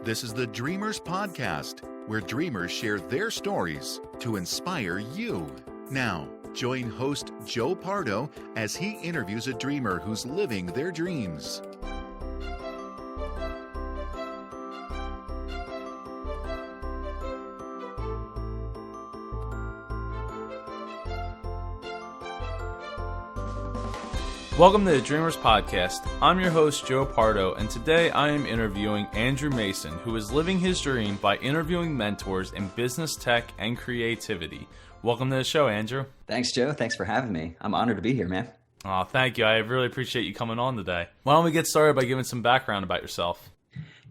This is the Dreamers Podcast, where dreamers share their stories to inspire you. Now, join host Joe Pardo as he interviews a dreamer who's living their dreams. Welcome to the Dreamers Podcast. I'm your host, Joe Pardo, and today I am interviewing Andrew Mason, who is living his dream by interviewing mentors in business, tech, and creativity. Welcome to the show, Andrew. Thanks, Joe. Thanks for having me. I'm honored to be here, man. Oh, thank you. I really appreciate you coming on today. Why don't we get started by giving some background about yourself?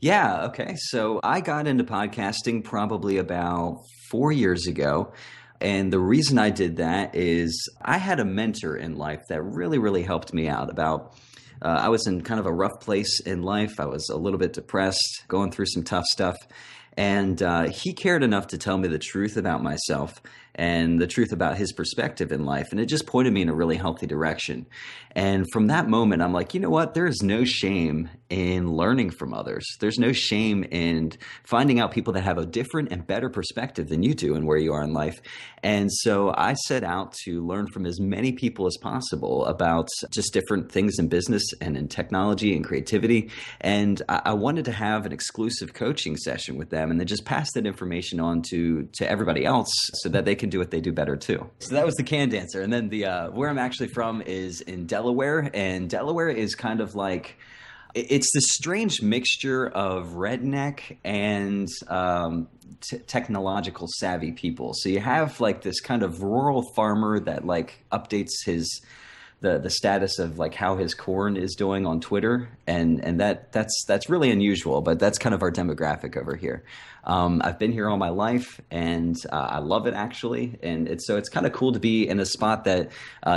Yeah, okay. So I got into podcasting probably about 4 years ago. And the reason I did that is I had a mentor in life that really helped me out. I was in kind of a rough place in life. I was a little bit depressed, going through some tough stuff. And he cared enough to tell me the truth about myself and the truth about his perspective in life. And it just pointed me in a really healthy direction. And from that moment, I'm like, you know what? There is no shame in learning from others. There's no shame in finding out people that have a different and better perspective than you do and where you are in life. And so I set out to learn from as many people as possible about just different things in business and in technology and creativity. And I wanted to have an exclusive coaching session with them and then just pass that information on to everybody else so that they can do what they do better too. So that was the canned answer. And then where I'm actually from is in Delaware. And Delaware is kind of like, it's this strange mixture of redneck and technological savvy people. So you have like this kind of rural farmer that like updates the status of like how his corn is doing on Twitter, and that's really unusual, but that's kind of our demographic over here. I've been here all my life, and I love it actually, and it's kind of cool to be in a spot that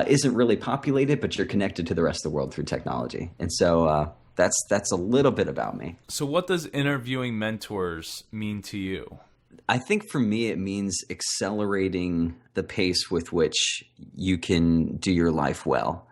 isn't really populated, but you're connected to the rest of the world through technology, and so that's a little bit about me. So what does interviewing mentors mean to you? I think for me, it means accelerating the pace with which you can do your life well.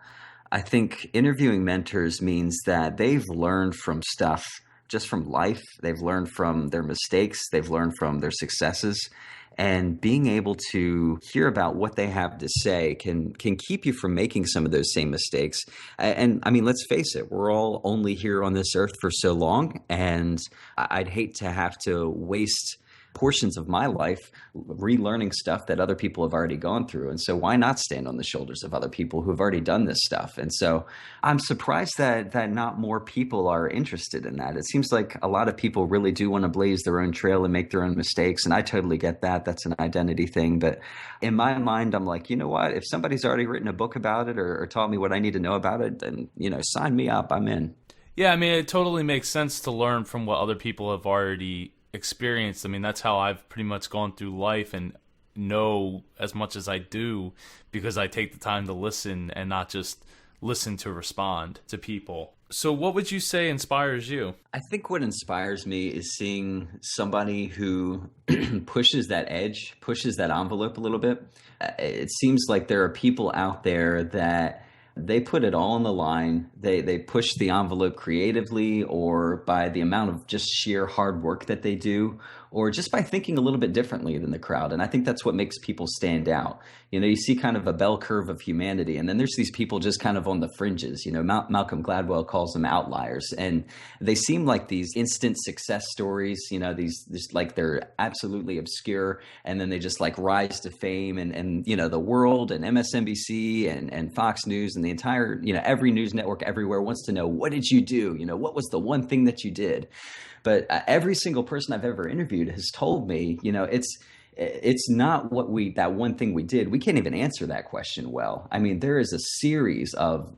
I think interviewing mentors means that they've learned from stuff just from life. They've learned from their mistakes. They've learned from their successes. And being able to hear about what they have to say can keep you from making some of those same mistakes. And I mean, let's face it, we're all only here on this earth for so long. And I'd hate to have to waste portions of my life relearning stuff that other people have already gone through. And so why not stand on the shoulders of other people who've already done this stuff? And so I'm surprised that not more people are interested in that. It seems like a lot of people really do want to blaze their own trail and make their own mistakes. And I totally get that. That's an identity thing. But in my mind, I'm like, you know what? If somebody's already written a book about it or taught me what I need to know about it, then, sign me up. I'm in. Yeah, I mean, it totally makes sense to learn from what other people have already experienced. I mean, that's how I've pretty much gone through life and know as much as I do because I take the time to listen and not just listen to respond to people. So what would you say inspires you? I think what inspires me is seeing somebody who pushes that edge, pushes that envelope a little bit. It seems like there are people out there that they put it all on the line. They push the envelope creatively or by the amount of just sheer hard work that they do or just by thinking a little bit differently than the crowd. And I think that's what makes people stand out. You see kind of a bell curve of humanity, and then there's these people just kind of on the fringes. Malcolm Gladwell calls them outliers, and they seem like these instant success stories. These like they're absolutely obscure, and then they just like rise to fame, and the world and MSNBC and Fox News and the entire every news network everywhere wants to know, what did you do? What was the one thing that you did? But every single person I've ever interviewed has told me, it's not that one thing we did. We can't even answer that question well. I mean, there is a series of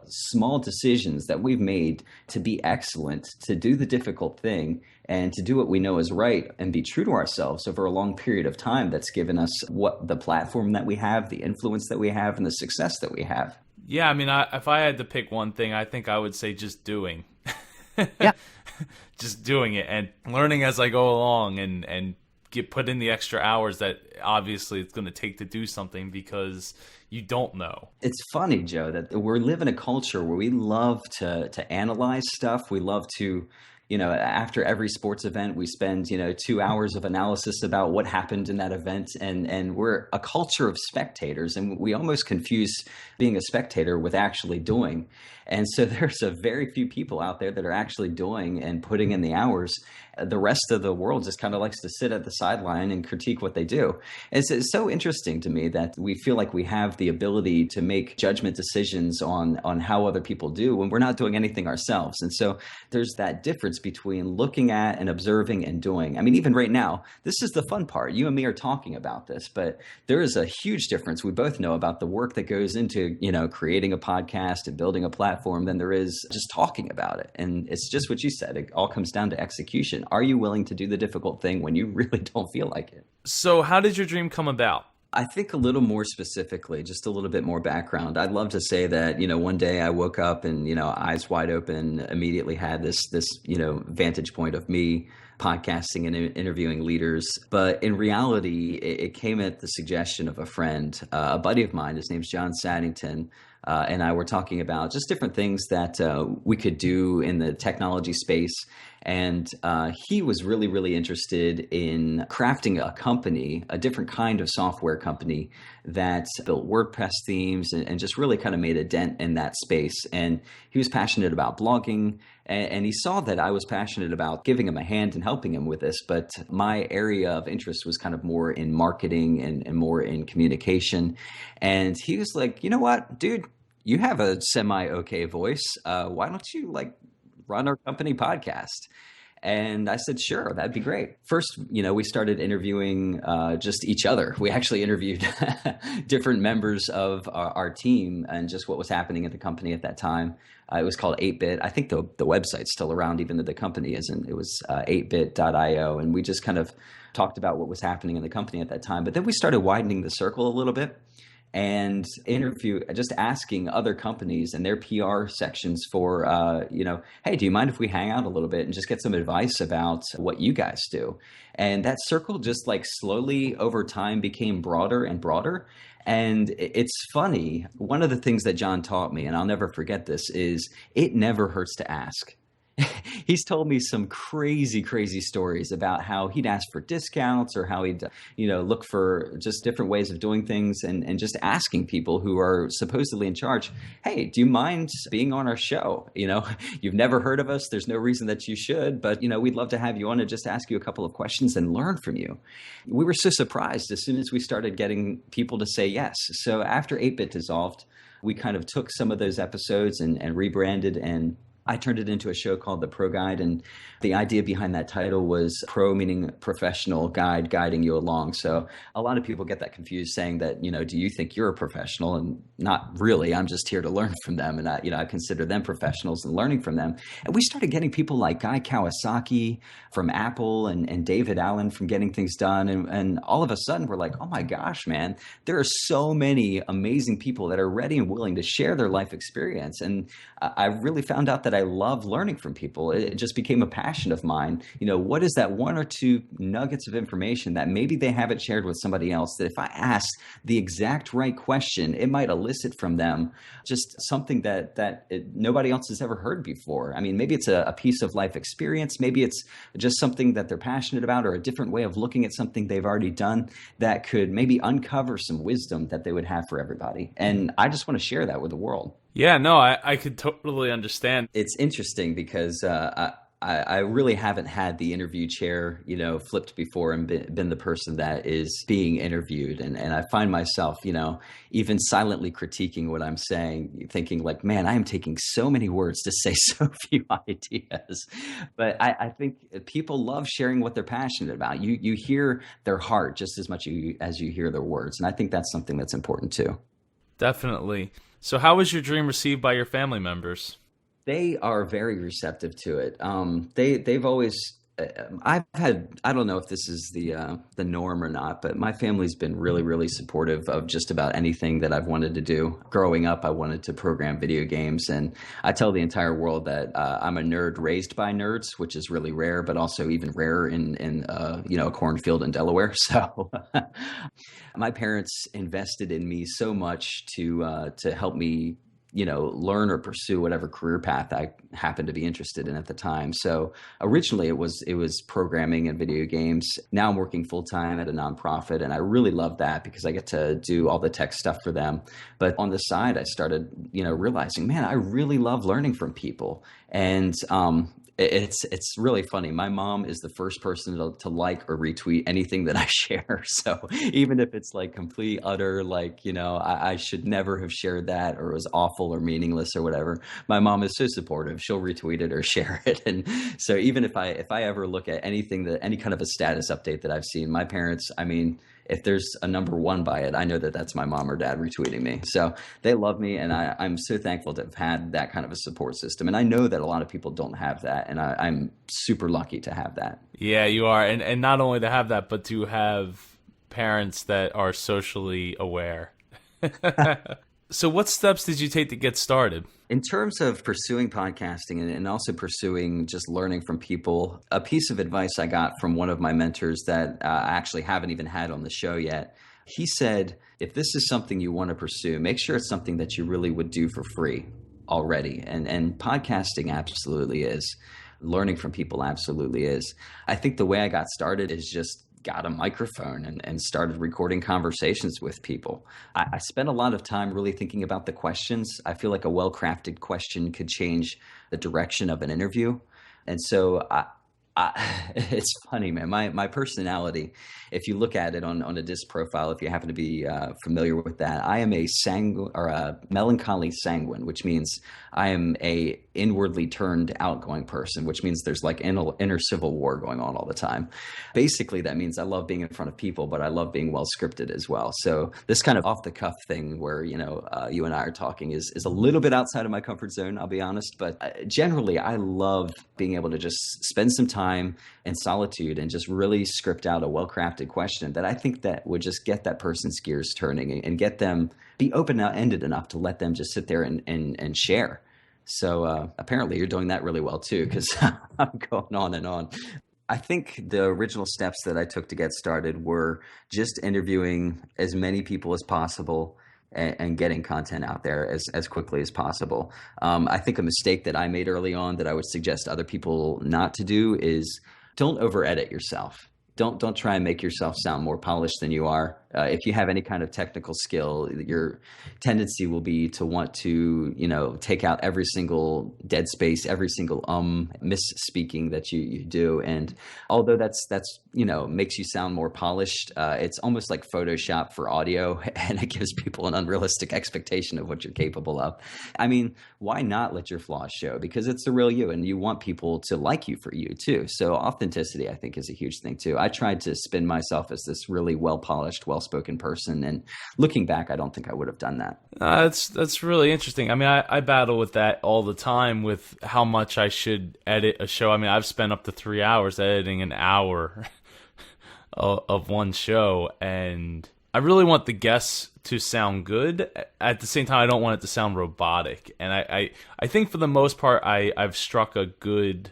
small decisions that we've made to be excellent, to do the difficult thing, and to do what we know is right and be true to ourselves over a long period of time that's given us what the platform that we have, the influence that we have, and the success that we have. Yeah, I mean, if I had to pick one thing, I think I would say just doing. Yeah. Just doing it and learning as I go along and put in the extra hours that obviously it's going to take to do something because you don't know. It's funny, Joe, that we live in a culture where we love to analyze stuff. We love to after every sports event, we spend, 2 hours of analysis about what happened in that event. And we're a culture of spectators, and we almost confuse being a spectator with actually doing. And so there's a very few people out there that are actually doing and putting in the hours. The rest of the world just kind of likes to sit at the sideline and critique what they do. It's so interesting to me that we feel like we have the ability to make judgment decisions on how other people do when we're not doing anything ourselves. And so there's that difference between looking at and observing and doing. I mean, even right now, this is the fun part. You and me are talking about this, but there is a huge difference. We both know about the work that goes into, creating a podcast and building a platform than there is just talking about it. And it's just what you said. It all comes down to execution. Are you willing to do the difficult thing when you really don't feel like it? So how did your dream come about? I think a little more specifically, just a little bit more background. I'd love to say that, one day I woke up and, eyes wide open, immediately had this vantage point of me podcasting and interviewing leaders. But in reality, it came at the suggestion of a friend, a buddy of mine. His name's John Saddington. And I were talking about just different things that we could do in the technology space. And he was really, really interested in crafting a company, a different kind of software company that built WordPress themes and just really kind of made a dent in that space. And he was passionate about blogging, and he saw that I was passionate about giving him a hand and helping him with this. But my area of interest was kind of more in marketing and more in communication. And he was like, you know what, dude, you have a semi-okay voice. Why don't you run our company podcast? And I said, sure, that'd be great. First, we started interviewing just each other. We actually interviewed different members of our team and just what was happening at the company at that time. It was called 8-Bit. I think the website's still around, even though the company isn't. It was 8bit.io. And we just kind of talked about what was happening in the company at that time. But then we started widening the circle a little bit and just asking other companies and their PR sections for, hey, do you mind if we hang out a little bit and just get some advice about what you guys do? And that circle just slowly over time became broader and broader. And it's funny. One of the things that John taught me, and I'll never forget this, is it never hurts to ask. He's told me some crazy, crazy stories about how he'd ask for discounts or how he'd, look for just different ways of doing things and just asking people who are supposedly in charge, hey, do you mind being on our show? You've never heard of us. There's no reason that you should, but, we'd love to have you on and just ask you a couple of questions and learn from you. We were so surprised as soon as we started getting people to say yes. So after 8-Bit dissolved, we kind of took some of those episodes and rebranded, and I turned it into a show called The Pro Guide, and the idea behind that title was pro meaning professional, guide, guiding you along. So a lot of people get that confused, saying that, do you think you're a professional? And not really. I'm just here to learn from them, and I consider them professionals and learning from them. And we started getting people like Guy Kawasaki from Apple and David Allen from Getting Things Done, and all of a sudden we're like, oh my gosh, man, there are so many amazing people that are ready and willing to share their life experience. And I really found out that I love learning from people. It just became a passion of mine. What is that one or two nuggets of information that maybe they haven't shared with somebody else, that if I asked the exact right question, it might elicit from them just something that nobody else has ever heard before. I mean, maybe it's a piece of life experience. Maybe it's just something that they're passionate about, or a different way of looking at something they've already done that could maybe uncover some wisdom that they would have for everybody. And I just want to share that with the world. Yeah, no, I could totally understand. It's interesting because I really haven't had the interview chair, flipped before and been the person that is being interviewed. And I find myself, even silently critiquing what I'm saying, thinking like, man, I am taking so many words to say so few ideas. But I think people love sharing what they're passionate about. You hear their heart just as much as you hear their words. And I think that's something that's important too. Definitely. So how was your dream received by your family members? They are very receptive to it. They've always, I don't know if this is the norm or not, but my family's been really, really supportive of just about anything that I've wanted to do. Growing up, I wanted to program video games, and I tell the entire world that I'm a nerd raised by nerds, which is really rare, but also even rarer in a cornfield in Delaware. So my parents invested in me so much to help me learn or pursue whatever career path I happened to be interested in at the time. So originally it was programming and video games. Now I'm working full time at a nonprofit, and I really love that because I get to do all the tech stuff for them. But on the side, I started, realizing, man, I really love learning from people. And it's really funny. My mom is the first person to like or retweet anything that I share. So even if it's like complete, utter, like, I should never have shared that, or it was awful or meaningless or whatever, my mom is so supportive. She'll retweet it or share it. And so even if I ever look at anything any kind of a status update that I've seen, my parents, I mean, if there's a number one by it, I know that that's my mom or dad retweeting me. So they love me, and I'm so thankful to have had that kind of a support system. And I know that a lot of people don't have that, and I'm super lucky to have that. Yeah, you are. And not only to have that, but to have parents that are socially aware. So what steps did you take to get started? In terms of pursuing podcasting and also pursuing just learning from people, a piece of advice I got from one of my mentors that I actually haven't even had on the show yet, he said, if this is something you want to pursue, make sure it's something that you really would do for free already. And podcasting absolutely is. Learning from people absolutely is. I think the way I got started is just got a microphone and started recording conversations with people. I spent a lot of time really thinking about the questions. I feel like a well-crafted question could change the direction of an interview. And so it's funny, man. My personality, if you look at it on a disc profile, if you happen to be familiar with that, I am a melancholy sanguine, which means I am a inwardly turned outgoing person, which means there's like inner civil war going on all the time. Basically, that means I love being in front of people, but I love being well scripted as well. So this kind of off the cuff thing where, you and I are talking is a little bit outside of my comfort zone, I'll be honest. But generally, I love being able to just spend some time in solitude and just really script out a well-crafted question that I think that would just get that person's gears turning and get them be open-ended enough to let them just sit there and share. So apparently you're doing that really well too, because I'm going on and on. I think the original steps that I took to get started were just interviewing as many people as possible and getting content out there as quickly as possible. I think a mistake that I made early on that I would suggest other people not to do is don't over edit yourself. Don't try and make yourself sound more polished than you are. If you have any kind of technical skill, your tendency will be to want to, take out every single dead space, every single misspeaking that you do. And although that's makes you sound more polished, it's almost like Photoshop for audio, and it gives people an unrealistic expectation of what you're capable of. I mean, why not let your flaws show? Because it's the real you, and you want people to like you for you too. So authenticity, I think, is a huge thing too. I tried to spin myself as this really well-polished, well-spoken person, and looking back, I don't think I would have done that. That's really interesting. I mean, I battle with that all the time with how much I should edit a show. I mean, I've spent up to 3 hours editing an hour of one show, and I really want the guests to sound good. At the same time, I don't want it to sound robotic. And I think for the most part, I've struck a good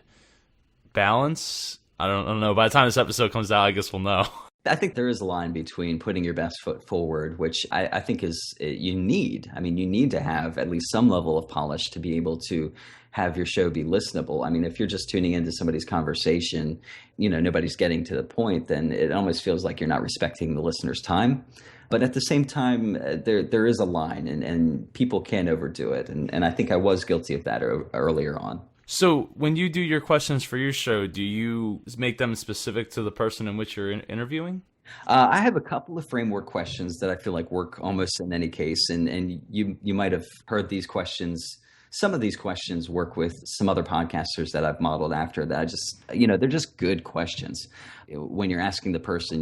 balance. I don't know. By the time this episode comes out, I guess we'll know. I think there is a line between putting your best foot forward, which I think is you need. I mean, you need to have at least some level of polish to be able to have your show be listenable. I mean, if you're just tuning into somebody's conversation, nobody's getting to the point, then it almost feels like you're not respecting the listener's time. But at the same time, there is a line, and people can overdo it. And I think I was guilty of that earlier on. So when you do your questions for your show, do you make them specific to the person in which you're interviewing? I have a couple of framework questions that I feel like work almost in any case. And you might have heard these questions. Some of these questions work with some other podcasters that I've modeled after that I just, they're just good questions. When you're asking the person,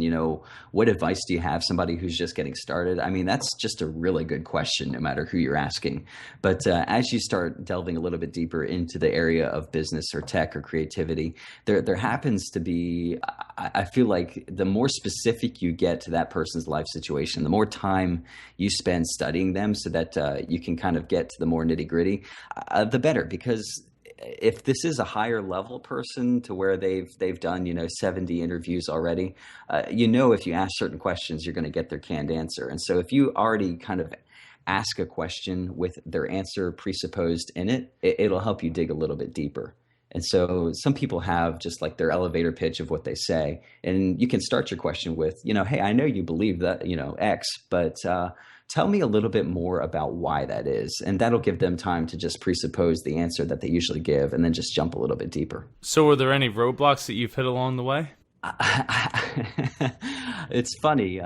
what advice do you have somebody who's just getting started? I mean, that's just a really good question, no matter who you're asking. But as you start delving a little bit deeper into the area of business or tech or creativity, there happens to be, I feel like the more specific you get to that person's life situation, the more time you spend studying them so that you can kind of get to the more nitty gritty, the better. Because if this is a higher level person to where they've done 70 interviews already, if you ask certain questions, you're going to get their canned answer. And so if you already kind of ask a question with their answer presupposed in it, it'll help you dig a little bit deeper. And so some people have just like their elevator pitch of what they say. And you can start your question with, hey, I know you believe that, X, but tell me a little bit more about why that is. And that'll give them time to just presuppose the answer that they usually give and then just jump a little bit deeper. So were there any roadblocks that you've hit along the way? It's funny.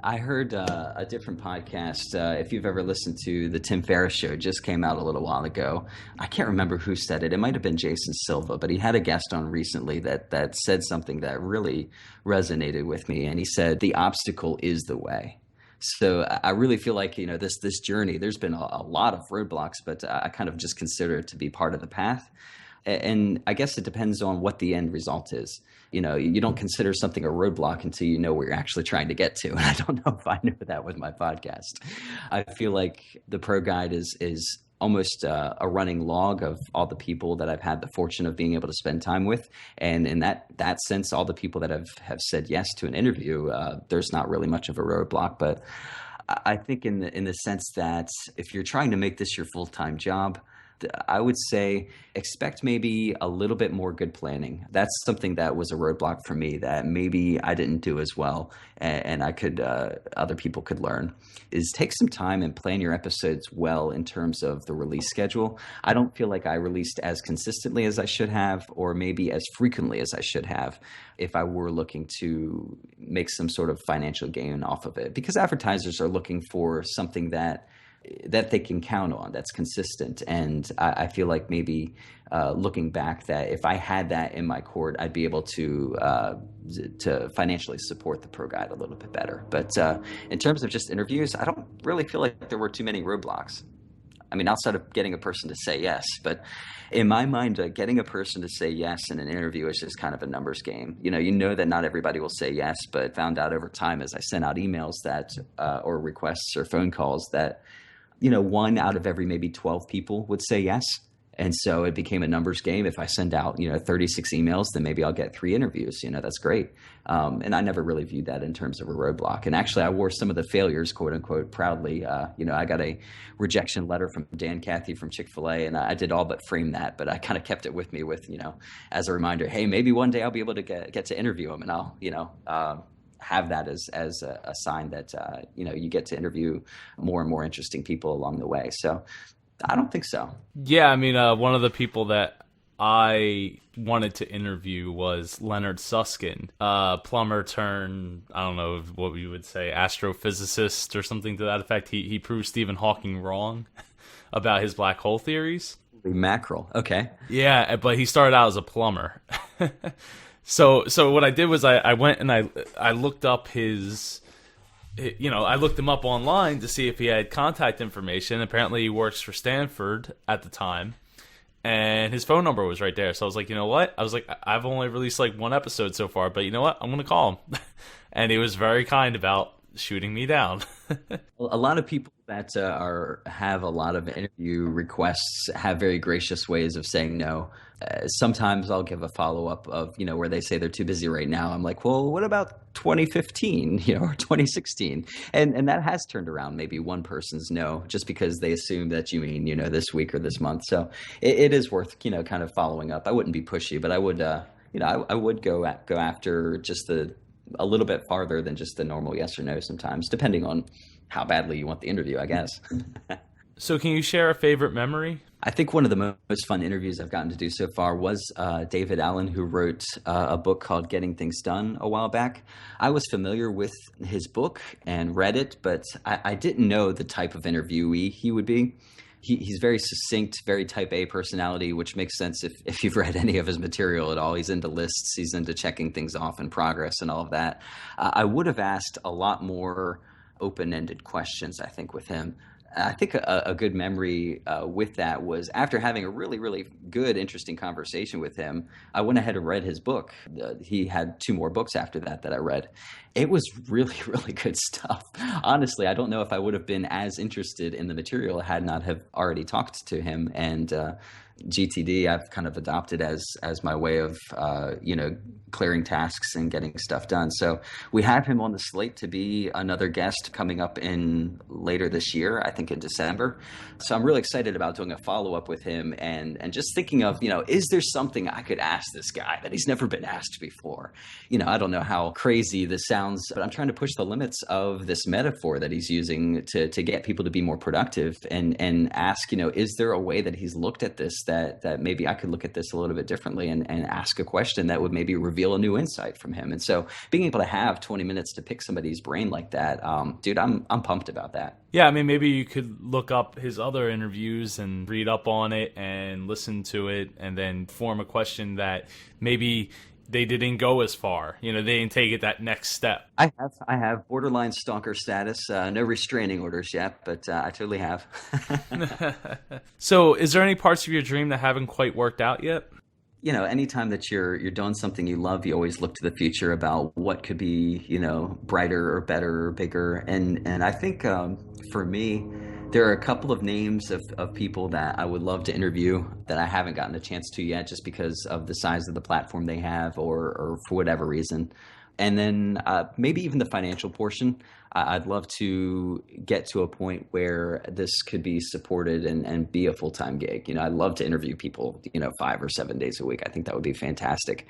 I heard a different podcast. If you've ever listened to the Tim Ferriss show, just came out a little while ago. I can't remember who said it. It might have been Jason Silva, but he had a guest on recently that said something that really resonated with me. And he said, the obstacle is the way. So I really feel like, this journey, there's been a lot of roadblocks, but I kind of just consider it to be part of the path. And I guess it depends on what the end result is. You don't consider something a roadblock until you know where you're actually trying to get to. And I don't know if I knew that with my podcast. I feel like the Pro Guide is almost a running log of all the people that I've had the fortune of being able to spend time with. And in that sense, all the people that have said yes to an interview, there's not really much of a roadblock. But I think in the sense that if you're trying to make this your full-time job, I would say expect maybe a little bit more good planning. That's something that was a roadblock for me that maybe I didn't do as well, and I could other people could learn, is take some time and plan your episodes well in terms of the release schedule. I don't feel like I released as consistently as I should have, or maybe as frequently as I should have, if I were looking to make some sort of financial gain off of it, because advertisers are looking for something that they can count on, that's consistent. And I feel like maybe looking back, that if I had that in my court, I'd be able to financially support the Pro Guide a little bit better. But in terms of just interviews, I don't really feel like there were too many roadblocks. I mean, outside of getting a person to say yes, but in my mind, getting a person to say yes in an interview is just kind of a numbers game. You know that not everybody will say yes, but found out over time as I sent out emails that or requests or phone calls that 1 out of every maybe 12 people would say yes. And so it became a numbers game. If I send out, 36 emails, then maybe I'll get 3 interviews. That's great. And I never really viewed that in terms of a roadblock. And actually, I wore some of the failures, quote unquote, proudly. I got a rejection letter from Dan Cathy from Chick-fil-A, and I did all but frame that. But I kind of kept it with me as a reminder, hey, maybe one day I'll be able to get to interview him, and I'll, have that as a sign that, you get to interview more and more interesting people along the way. So I don't think so. Yeah. I mean, one of the people that I wanted to interview was Leonard Susskind, plumber turned, I don't know what we would say, astrophysicist or something to that effect. He proved Stephen Hawking wrong about his black hole theories. Mackerel. Okay. Yeah. But he started out as a plumber. So what I did was I went and I looked up I looked him up online to see if he had contact information. Apparently he works for Stanford at the time, and his phone number was right there. So I was like, you know what? I was like, I've only released like 1 episode so far, but you know what? I'm going to call him. And he was very kind about shooting me down. A lot of people that have a lot of interview requests have very gracious ways of saying no. Sometimes I'll give a follow-up of, where they say they're too busy right now. I'm like, well, what about 2015, or 2016? And that has turned around maybe one person's no, just because they assume that you mean, this week or this month. So it is worth, kind of following up. I wouldn't be pushy, but I would, I would go after just a little bit farther than just the normal yes or no sometimes, depending on how badly you want the interview, I guess. So can you share a favorite memory? I think one of the most fun interviews I've gotten to do so far was David Allen, who wrote a book called Getting Things Done a while back. I was familiar with his book and read it, but I didn't know the type of interviewee he would be. He's very succinct, very type A personality, which makes sense if you've read any of his material at all. He's into lists. He's into checking things off in progress and all of that. I would have asked a lot more open-ended questions, I think, with him. I think a good memory with that was after having a really, really good, interesting conversation with him, I went ahead and read his book. He had 2 more books after that I read. It was really, really good stuff. Honestly, I don't know if I would have been as interested in the material had not have already talked to him. And GTD, I've kind of adopted as my way of, clearing tasks and getting stuff done. So we have him on the slate to be another guest coming up in later this year, I think in December. So I'm really excited about doing a follow-up with him and just thinking of, is there something I could ask this guy that he's never been asked before? I don't know how crazy this sounds, but I'm trying to push the limits of this metaphor that he's using to get people to be more productive and ask, is there a way that he's looked at this that maybe I could look at this a little bit differently and ask a question that would maybe reveal a new insight from him. And so being able to have 20 minutes to pick somebody's brain like that, dude, I'm pumped about that. Yeah, I mean, maybe you could look up his other interviews and read up on it and listen to it and then form a question that maybe they didn't go as far. They didn't take it that next step. I have borderline stalker status. No restraining orders yet, but I totally have. So is there any parts of your dream that haven't quite worked out yet? Anytime that you're doing something you love, you always look to the future about what could be, brighter or better or bigger. And I think for me, there are a couple of names of people that I would love to interview that I haven't gotten a chance to yet just because of the size of the platform they have or for whatever reason. And then maybe even the financial portion. I'd love to get to a point where this could be supported and be a full-time gig. I'd love to interview people, 5 or 7 days a week. I think that would be fantastic.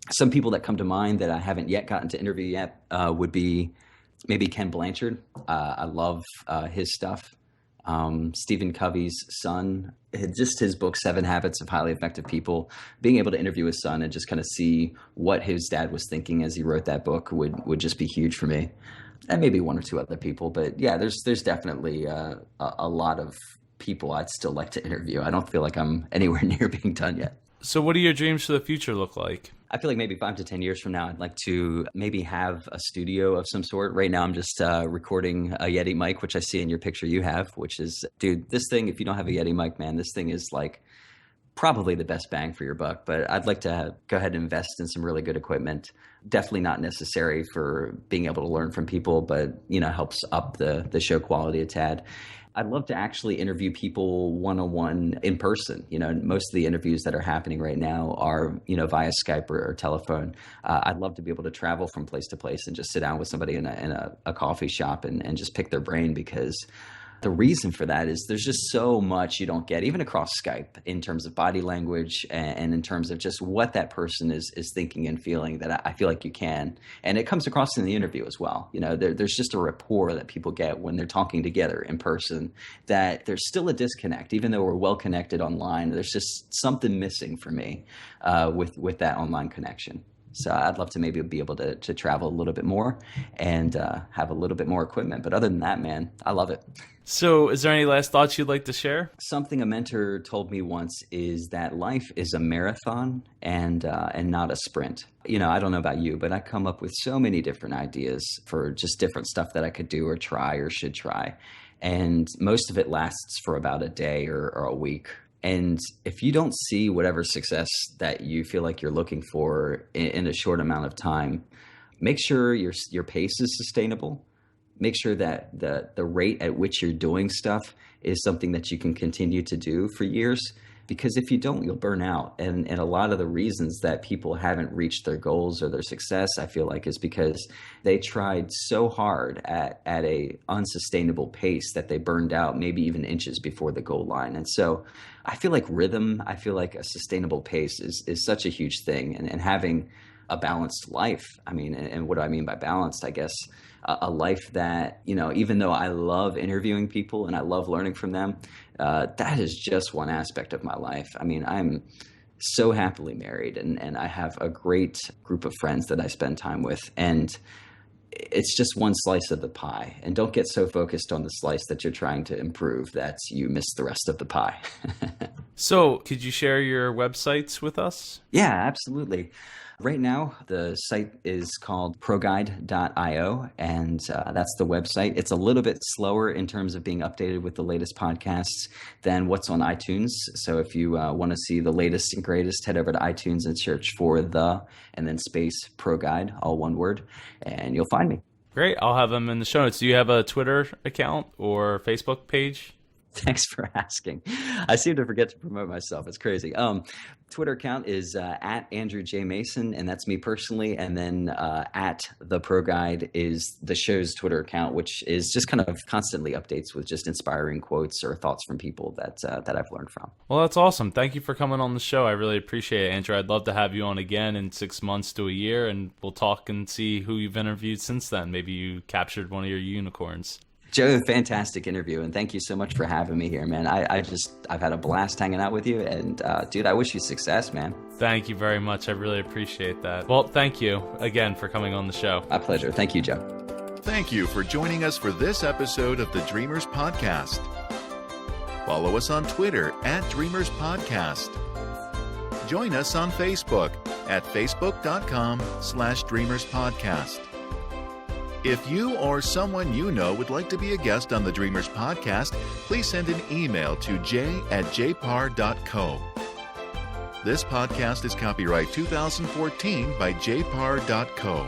Some people that come to mind that I haven't yet gotten to interview yet would be maybe Ken Blanchard. I love his stuff. Stephen Covey's son, just his book, 7 Habits of Highly Effective People, being able to interview his son and just kind of see what his dad was thinking as he wrote that book would just be huge for me. And maybe 1 or 2 other people. But yeah, there's definitely a lot of people I'd still like to interview. I don't feel like I'm anywhere near being done yet. So what do your dreams for the future look like? I feel like maybe 5 to 10 years from now, I'd like to maybe have a studio of some sort. Right now, I'm just recording a Yeti mic, which I see in your picture you have, which is, dude, this thing, if you don't have a Yeti mic, man, this thing is like probably the best bang for your buck. But I'd like to go ahead and invest in some really good equipment. Definitely not necessary for being able to learn from people, but, helps up the show quality a tad. I'd love to actually interview people one-on-one in person. Most of the interviews that are happening right now are, via Skype or telephone. I'd love to be able to travel from place to place and just sit down with somebody in a coffee shop and just pick their brain, because the reason for that is there's just so much you don't get, even across Skype, in terms of body language and in terms of just what that person is thinking and feeling, that I feel like you can. And it comes across in the interview as well. There's just a rapport that people get when they're talking together in person, that there's still a disconnect. Even though we're well connected online, there's just something missing for me with that online connection. So I'd love to maybe be able to travel a little bit more and have a little bit more equipment. But other than that, man, I love it. So is there any last thoughts you'd like to share? Something a mentor told me once is that life is a marathon and not a sprint. I don't know about you, but I come up with so many different ideas for just different stuff that I could do or try or should try. And most of it lasts for about a day or a week. And if you don't see whatever success that you feel like you're looking for in a short amount of time, make sure your pace is sustainable. Make sure that the rate at which you're doing stuff is something that you can continue to do for years. Because if you don't, you'll burn out. And a lot of the reasons that people haven't reached their goals or their success, I feel like, is because they tried so hard at a unsustainable pace that they burned out maybe even inches before the goal line. And so I feel like rhythm, I feel like a sustainable pace is such a huge thing. And having a balanced life, I mean, and what do I mean by balanced? I guess a life that, even though I love interviewing people and I love learning from them, that is just one aspect of my life. I mean, I'm so happily married and I have a great group of friends that I spend time with. And it's just one slice of the pie. And don't get so focused on the slice that you're trying to improve that you miss the rest of the pie. So could you share your websites with us? Yeah, absolutely. Right now, the site is called ProGuide.io, and that's the website. It's a little bit slower in terms of being updated with the latest podcasts than what's on iTunes. So if you want to see the latest and greatest, head over to iTunes and search for and then space ProGuide, all one word, and you'll find me. Great. I'll have them in the show notes. Do you have a Twitter account or Facebook page? Thanks for asking. I seem to forget to promote myself. It's crazy. Twitter account is at Andrew J. Mason, and that's me personally. And then at The Pro Guide is the show's Twitter account, which is just kind of constantly updates with just inspiring quotes or thoughts from people that I've learned from. Well, that's awesome. Thank you for coming on the show. I really appreciate it, Andrew. I'd love to have you on again in 6 months to a year, and we'll talk and see who you've interviewed since then. Maybe you captured one of your unicorns. Joe, fantastic interview, and thank you so much for having me here, man. I've had a blast hanging out with you, and dude, I wish you success, man. Thank you very much. I really appreciate that. Well, thank you again for coming on the show. My pleasure. Thank you, Joe. Thank you for joining us for this episode of the Dreamers Podcast. Follow us on Twitter at Dreamers Podcast. Join us on Facebook at facebook.com/Dreamers Podcast. If you or someone you know would like to be a guest on the Dreamers Podcast, please send an email to j@jpar.co. This podcast is copyright 2014 by jpar.co.